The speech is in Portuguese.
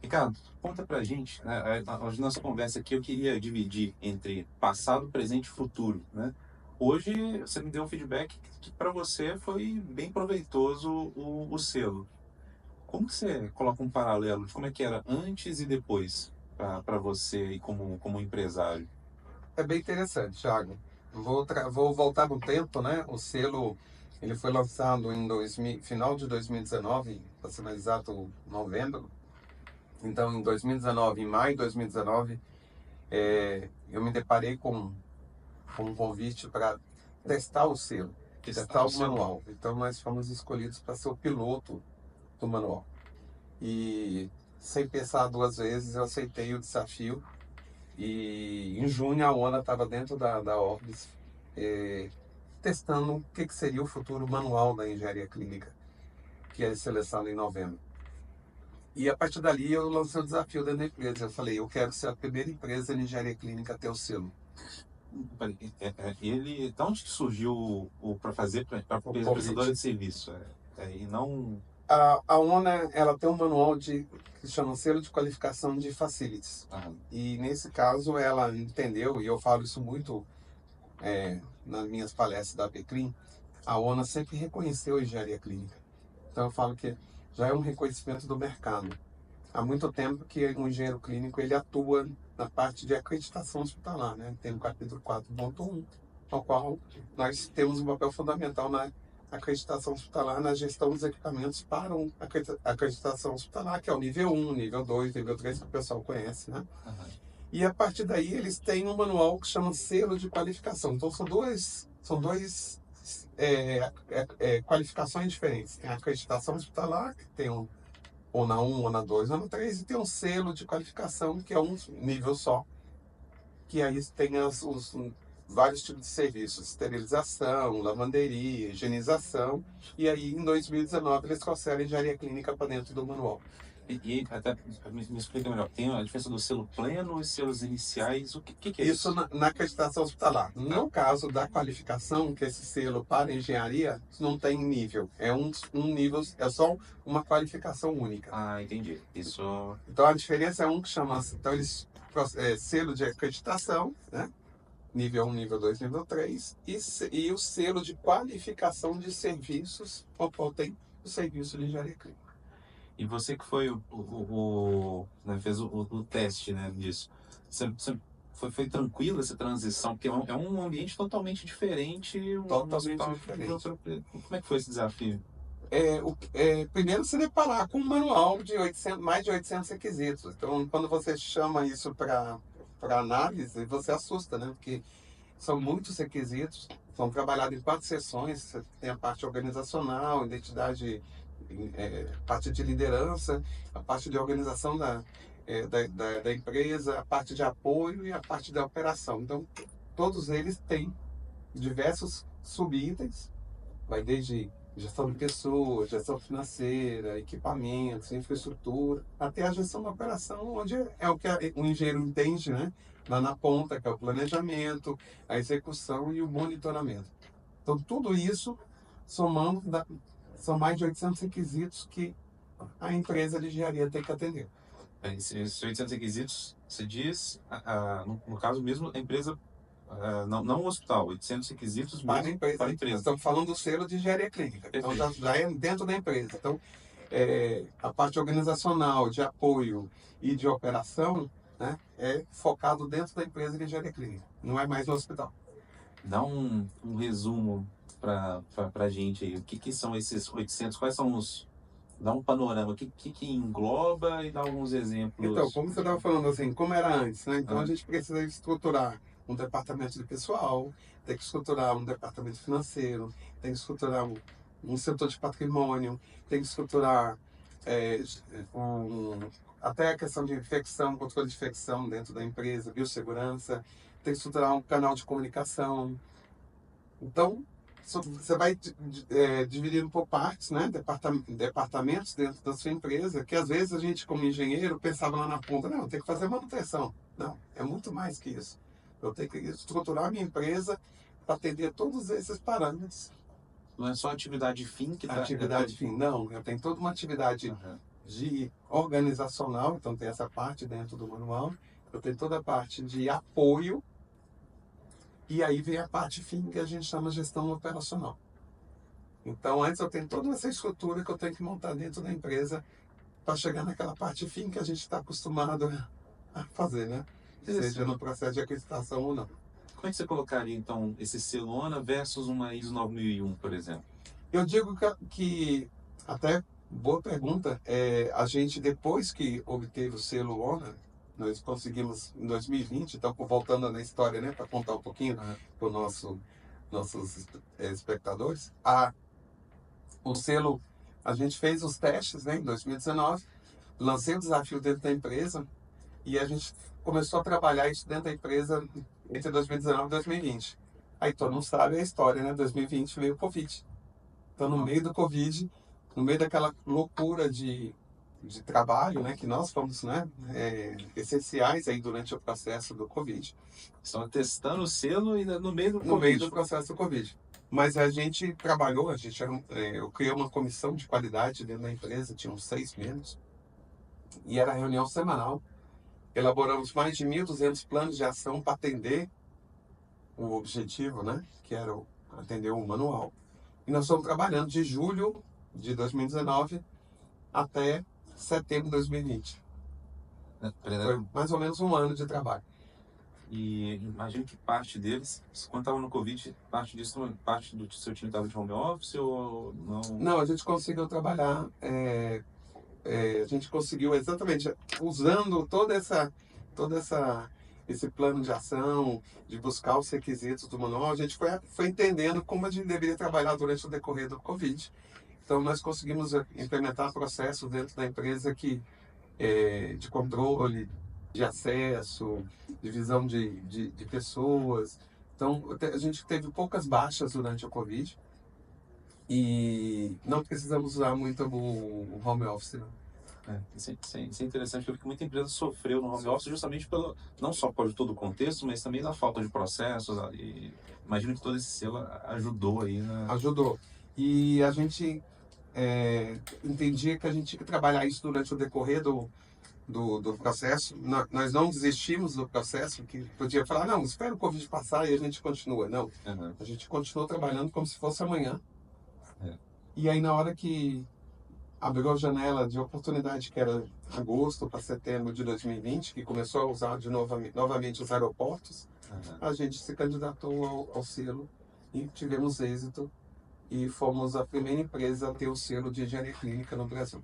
Ricardo, conta pra gente, né? A nossa conversa aqui eu queria dividir entre passado, presente e futuro, né? Hoje você me deu um feedback que para você foi bem proveitoso o selo. Como que você coloca um paralelo de como é que era antes e depois para você e como empresário? É bem interessante, Thiago. Vou voltar no tempo, né? O selo ele foi lançado em final de 2019, para ser mais exato, novembro. Então, em 2019, em maio de 2019, eu me deparei com um convite para testar o selo, Testar testar o o selo? manual. Então, nós fomos escolhidos para ser o piloto do manual. E, sem pensar duas vezes, eu aceitei o desafio. E em junho a ONA estava dentro da Orbis, eh, testando o que seria o futuro manual da engenharia clínica, que é selecionado em novembro. E a partir dali eu lancei o desafio dentro da empresa. Eu falei, eu quero ser a primeira empresa de engenharia clínica a ter o selo. Peraí, ele, de onde que surgiu o para fazer para O prestadora convite. de serviço? E não. A ONA ela tem um manual que chama Selo de Qualificação de Facilities. Ah, E nesse caso ela entendeu, e eu falo isso muito nas minhas palestras da PECLIN, a ONA sempre reconheceu a engenharia clínica. Então eu falo que já é um reconhecimento do mercado. Há muito tempo que um engenheiro clínico ele atua na parte de acreditação hospitalar, né? Tem o capítulo 4.1, ao qual nós temos um papel fundamental na acreditação hospitalar, na gestão dos equipamentos para a acreditação hospitalar, que é o nível 1, nível 2, nível 3, que o pessoal conhece, né? aham. E a partir daí eles têm um manual que chama selo de qualificação. Então são dois qualificações diferentes. Tem a acreditação hospitalar, que tem ou na 1, ou na 2, ou na 3, e tem um selo de qualificação, que é um nível só, que aí tem os vários tipos de serviços, esterilização, lavanderia, higienização, e aí em 2019 eles trouxeram a engenharia clínica para dentro do manual. E até me explica melhor, tem a diferença do selo pleno e selos iniciais, o que é Isso isso? na acreditação hospitalar. Tá. No caso da qualificação, que esse selo para engenharia não tem nível, é um nível, é só uma qualificação única. Ah, entendi. Isso. Então a diferença é um que chama, então eles selo de acreditação, né? Nível 1, nível 2, nível 3, e o selo de qualificação de serviços, o qual tem o serviço de engenharia clínica. E você que foi né, fez o teste, né, disso. Você foi tranquilo essa transição? Porque é um ambiente totalmente diferente, um Totalmente hospital. diferente. Como é que foi esse desafio? Primeiro se deparar com um manual de 800, mais de 800 requisitos. Então, quando você chama isso para análise, você assusta, né? Porque são muitos requisitos, são trabalhados em 4 seções. Você tem a parte organizacional, identidade, parte de liderança, a parte de organização da empresa, a parte de apoio e a parte da operação. Então, todos eles têm diversos subitens, vai desde gestão de pessoas, gestão financeira, equipamentos, infraestrutura, até a gestão da operação, onde é o que o engenheiro entende, né? Lá na ponta, que é o planejamento, a execução e o monitoramento. Então, tudo isso, somando, são mais de 800 requisitos que a empresa de engenharia tem que atender. Esses 800 requisitos, você diz, no caso mesmo, a empresa, não o hospital, 800 requisitos Para a mesmo empresa, para a nós empresa. estamos falando do selo de engenharia clínica, então Perfeito. já é dentro da empresa. Então, a parte organizacional, de apoio e de operação, né, é focado dentro da empresa de engenharia clínica, não é mais no hospital. Dá um resumo para a gente aí. O que são esses 800? Quais são os. Dá um panorama. O que engloba e dá alguns Então, exemplos. como você estava falando assim, como era antes, né? Então a Ah, gente precisa estruturar um departamento de pessoal, tem que estruturar um departamento financeiro, tem que estruturar um setor de patrimônio, tem que estruturar é, um, até a questão de infecção, controle de infecção dentro da empresa, biossegurança, tem que estruturar um canal de comunicação. Então, você vai dividindo por partes, né? Departamentos dentro da sua empresa, que às vezes a gente, como engenheiro, pensava lá na ponta, não, eu tenho que fazer manutenção. Não, é muito mais que isso. Eu tenho que estruturar a minha empresa para atender todos esses parâmetros. não é só atividade fim que está. Atividade fim, não, eu tenho toda uma atividade de organizacional, então tem essa parte dentro do manual, eu tenho toda a parte de apoio, e aí vem a parte fim que a gente chama gestão operacional. Então, antes eu tenho toda essa estrutura que eu tenho que montar dentro da empresa para chegar naquela parte fim que a gente está acostumado a fazer, né? Seja no processo de aquisição ou não. Como é que você colocaria, então, esse selo ONA versus uma ISO 9001, por exemplo? Eu digo que até boa pergunta, a gente depois que obteve o selo ONA, nós conseguimos em 2020, então voltando na história, né, para contar um pouquinho para os nossos espectadores, o selo, a gente fez os testes, né, em 2019, lancei o desafio dentro da empresa e a gente começou a trabalhar isso dentro da empresa entre 2019 e 2020. Aí todo mundo sabe a história, né? 2020 veio o Covid. Então, no meio do Covid, no meio daquela loucura de trabalho, né, que nós fomos, né, essenciais aí durante o processo do Covid. Estão testando o selo e no meio do No Covid. meio do processo do Covid. Mas a gente trabalhou, eu criei uma comissão de qualidade dentro da empresa, tinha uns 6 membros, e era reunião semanal. Elaboramos mais de 1.200 planos de ação para atender o objetivo, né, que era atender o manual. E nós estamos trabalhando de julho de 2019 até setembro de 2020. Foi mais ou menos um ano de trabalho. E imagino que parte deles, quando estava no Covid, parte do seu time estava de home office ou não? Não, a gente conseguiu trabalhar, a gente conseguiu exatamente usando esse plano de ação, de buscar os requisitos do manual, a gente foi entendendo como a gente deveria trabalhar durante o decorrer do Covid. Então, nós conseguimos implementar processos dentro da empresa de controle, de acesso, de visão de pessoas. Então, a gente teve poucas baixas durante o Covid e não precisamos usar muito o home office, não. Isso é interessante, porque muita empresa sofreu no home office justamente não só por todo o contexto, mas também da falta de processos. E imagino que todo esse selo ajudou aí, né? Ajudou. E a gente entendia que a gente tinha que trabalhar isso durante o decorrer do processo. Nós não desistimos do processo, que podia falar, não, espera o Covid passar e a gente continua. Não, a gente continuou trabalhando como se fosse amanhã. E aí, na hora que abriu a janela de oportunidade, que era agosto para setembro de 2020, que começou a usar novamente os aeroportos, a gente se candidatou ao selo e tivemos êxito e fomos a primeira empresa a ter o selo de engenharia clínica no Brasil.